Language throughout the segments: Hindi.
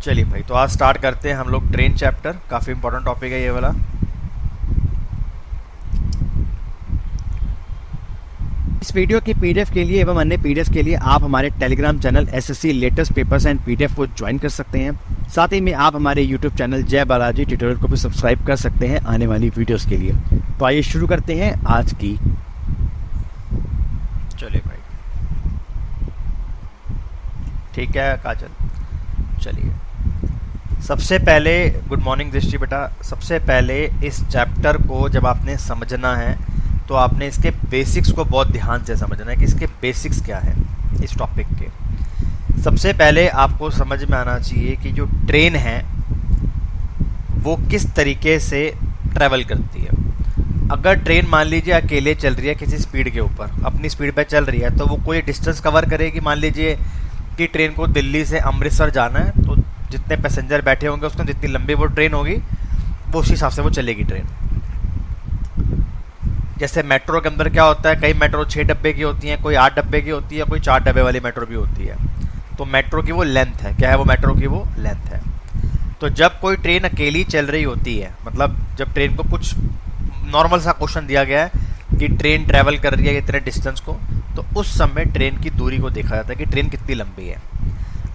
चलिए भाई, तो आज स्टार्ट करते हैं हम लोग ट्रेन चैप्टर। काफ़ी इंपॉर्टेंट टॉपिक है ये वाला। इस वीडियो की पीडीएफ के लिए एवं अन्य पीडीएफ के लिए आप हमारे Telegram channel SSC latest papers and PDF को ज्वाइन कर सकते हैं। साथ ही में आप हमारे यूट्यूब चैनल जय बालाजी ट्यूटोरियल को भी सब्सक्राइब कर सकते हैं आने वाली वीडियोस के लिए। तो आइए शुरू करते हैं आज की। चलिए भाई, ठीक है काजल। चलिए, सबसे पहले गुड मॉर्निंग दृष्टि बेटा। सबसे पहले इस चैप्टर को जब आपने समझना है तो आपने इसके बेसिक्स को बहुत ध्यान से समझना है कि इसके बेसिक्स क्या है इस टॉपिक के। सबसे पहले आपको समझ में आना चाहिए कि जो ट्रेन है वो किस तरीके से ट्रैवल करती है। अगर ट्रेन मान लीजिए अकेले चल रही है किसी स्पीड के ऊपर, अपनी स्पीड पे चल रही है, तो वो कोई डिस्टेंस कवर करेगी। मान लीजिए कि ट्रेन को दिल्ली से अमृतसर जाना है, तो जितने पैसेंजर बैठे होंगे उसमें जितनी लंबी वो ट्रेन होगी वो उस हिसाब से वो चलेगी ट्रेन। जैसे मेट्रो के अंदर क्या होता है, कई मेट्रो 6 डब्बे की होती हैं, कोई 8 डब्बे की होती है, कोई 4 डब्बे वाली मेट्रो भी होती है। तो मेट्रो की वो लेंथ है, क्या है वो मेट्रो की वो लेंथ है। तो जब कोई ट्रेन अकेली चल रही होती है, मतलब जब ट्रेन को कुछ नॉर्मल सा क्वेश्चन दिया गया है कि ट्रेन ट्रैवल कर रही है इतने डिस्टेंस को, तो उस समय ट्रेन की दूरी को देखा जाता है कि ट्रेन कितनी लंबी है।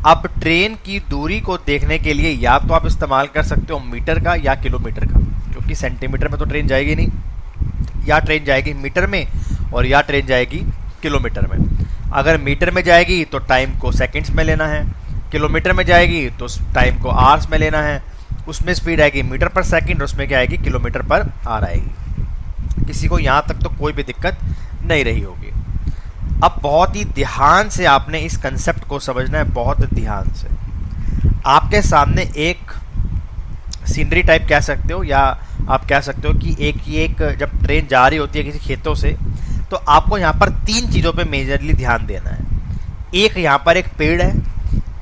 अब ट्रेन की दूरी को देखने के लिए या तो आप इस्तेमाल कर सकते हो मीटर का या किलोमीटर का, क्योंकि सेंटीमीटर में तो ट्रेन जाएगी नहीं, या ट्रेन जाएगी मीटर में और या ट्रेन जाएगी किलोमीटर में। अगर मीटर में जाएगी तो टाइम को सेकंड्स में लेना है, किलोमीटर में जाएगी तो टाइम को आवर्स में लेना है। उसमें स्पीड आएगी मीटर पर सेकंड, उसमें क्या आएगी किलोमीटर पर आवर आएगी। किसी को यहाँ तक तो कोई भी दिक्कत नहीं रही होगी। अब बहुत ही ध्यान से आपने इस कंसेप्ट को समझना है, बहुत ध्यान से। आपके सामने एक सीनरी टाइप कह सकते हो, या आप कह सकते हो कि एक जब ट्रेन जा रही होती है किसी खेतों से, तो आपको यहाँ पर 3 चीज़ों पे मेजरली ध्यान देना है। एक यहाँ पर एक पेड़ है,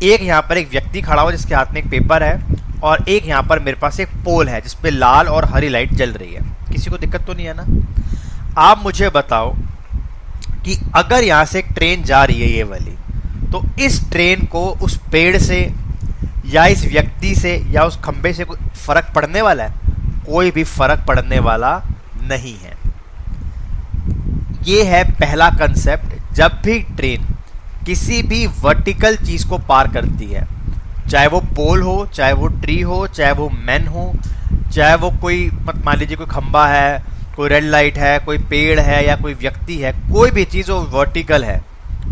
एक यहाँ पर एक व्यक्ति खड़ा हुआ जिसके हाथ में एक पेपर है, और एक यहाँ पर मेरे पास एक पोल है जिसपे लाल और हरी लाइट जल रही है। किसी को दिक्कत तो नहीं है ना? आप मुझे बताओ कि अगर यहाँ से एक ट्रेन जा रही है ये वाली, तो इस ट्रेन को उस पेड़ से या इस व्यक्ति से या उस खंबे से कोई फर्क पड़ने वाला है? कोई भी फर्क पड़ने वाला नहीं है। ये है पहला कंसेप्ट। जब भी ट्रेन किसी भी वर्टिकल चीज को पार करती है, चाहे वो पोल हो, चाहे वो ट्री हो, चाहे वो मैन हो, चाहे वो कोई मान लीजिए कोई खंबा है, कोई रेड लाइट है, कोई पेड़ है या कोई व्यक्ति है, कोई भी चीज वो वर्टिकल है,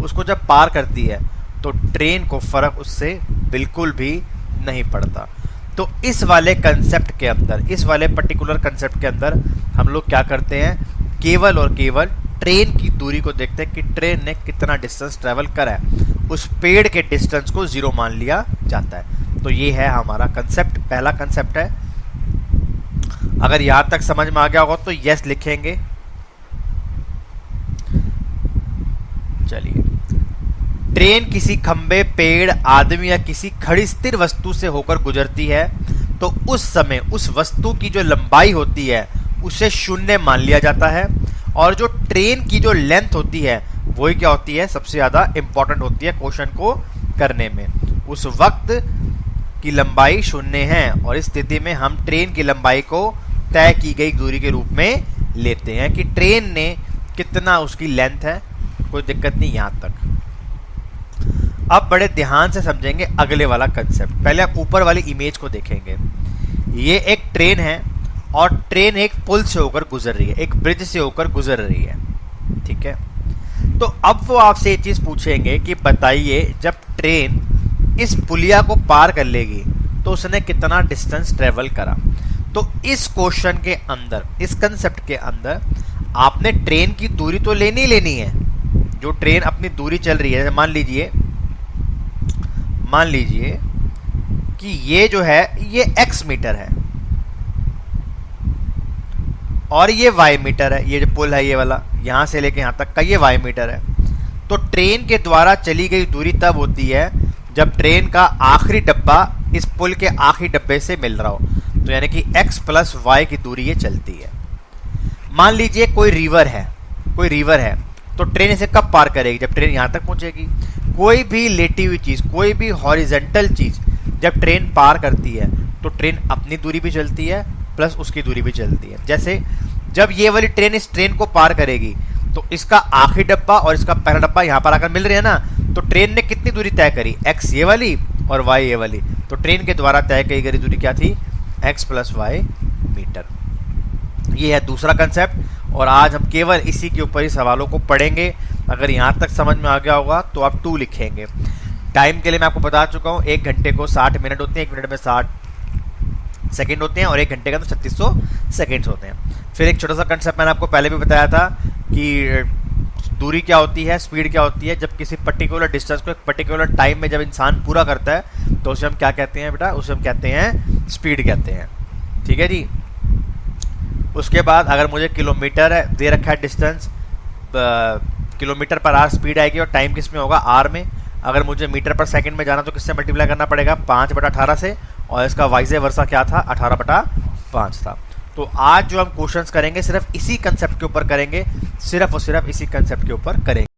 उसको जब पार करती है तो ट्रेन को फर्क उससे बिल्कुल भी नहीं पड़ता। तो इस वाले कंसेप्ट के अंदर, इस वाले पर्टिकुलर कंसेप्ट के अंदर हम लोग क्या करते हैं, केवल और केवल ट्रेन की दूरी को देखते हैं कि ट्रेन ने कितना डिस्टेंस ट्रेवल करा है। उस पेड़ के डिस्टेंस को 0 मान लिया जाता है। तो ये है हमारा कंसेप्ट, पहला कंसेप्ट है। अगर यहां तक समझ में आ गया होगा तो यस लिखेंगे। चलिए, ट्रेन किसी खंबे, पेड़, आदमी या किसी खड़ी स्थिर वस्तु से होकर गुजरती है तो उस समय उस वस्तु की जो लंबाई होती है उसे 0 मान लिया जाता है, और जो ट्रेन की जो लेंथ होती है वही क्या होती है, सबसे ज्यादा इंपॉर्टेंट होती है क्वेश्चन को करने में। उस वक्त की लंबाई 0 है, और इस स्थिति में हम ट्रेन की लंबाई को तय की गई दूरी के रूप में लेते हैं कि ट्रेन ने कितना उसकी लेंथ है। कोई दिक्कत नहीं यहां तक। अब बड़े ध्यान से समझेंगे अगले वाला कंसेप्ट। पहले आप ऊपर वाली इमेज को देखेंगे। ये एक ट्रेन है और ट्रेन एक पुल से होकर गुजर रही है, एक ब्रिज से होकर गुजर रही है, ठीक है। तो अब वो आपसे ये चीज पूछेंगे कि बताइए जब ट्रेन इस पुलिया को पार कर लेगी तो उसने कितना डिस्टेंस ट्रेवल करा। तो इस क्वेश्चन के अंदर, इस कंसेप्ट के अंदर आपने ट्रेन की दूरी तो लेनी है। जो ट्रेन अपनी दूरी चल रही है, मान लीजिए कि ये जो है ये x मीटर है और ये y मीटर है। ये जो पुल है ये वाला, यहां से लेके यहां तक का ये y मीटर है। तो ट्रेन के द्वारा चली गई दूरी तब होती है जब ट्रेन का आखिरी डब्बा इस पुल के आखिरी डब्बे से मिल रहा हो। तो यानी कि x प्लस y की दूरी ये चलती है। मान लीजिए कोई रिवर है, तो ट्रेन इसे कब पार करेगी, जब ट्रेन यहां तक पहुंचेगी। कोई भी लेटी हुई चीज, कोई भी हॉरिजेंटल चीज जब ट्रेन पार करती है तो ट्रेन अपनी दूरी भी चलती है प्लस उसकी दूरी भी चलती है। जैसे जब ये वाली ट्रेन इस ट्रेन को पार करेगी तो इसका आखिरी डब्बा और इसका पहला डब्बा यहाँ पर आकर मिल रहे हैं ना, तो ट्रेन ने कितनी दूरी तय करी, x ये वाली और y ये वाली। तो ट्रेन के द्वारा तय की गई दूरी क्या थी, x + y मीटर। ये है दूसरा कंसेप्ट और आज हम केवल इसी के ऊपर ही सवालों को पढ़ेंगे। अगर यहाँ तक समझ में आ गया होगा तो आप 2 लिखेंगे। टाइम के लिए मैं आपको बता चुका हूँ, 1 घंटे को 60 मिनट होते हैं, 1 मिनट में 60 सेकंड होते हैं और 1 घंटे का तो 3600 सेकंड्स होते हैं। फिर एक छोटा सा कंसेप्ट मैंने आपको पहले भी बताया था कि दूरी क्या होती है, स्पीड क्या होती है। जब किसी पर्टिकुलर डिस्टेंस को एक पर्टिकुलर टाइम में जब इंसान पूरा करता है तो उसे हम क्या कहते हैं बेटा, उसे हम कहते हैं स्पीड कहते हैं। ठीक है जी। उसके बाद अगर मुझे किलोमीटर है दे रखा है distance, kilometre per hour speed आएगी और टाइम किस में होगा, आर में। अगर मुझे मीटर पर सेकंड में जाना तो किससे मल्टीप्लाई करना पड़ेगा, 5/18 से, और इसका वाइजे वर्सा क्या था, 18/5 था। तो आज जो हम क्वेश्चंस करेंगे सिर्फ इसी कंसेप्ट के ऊपर करेंगे, सिर्फ और सिर्फ इसी कंसेप्ट के ऊपर करेंगे।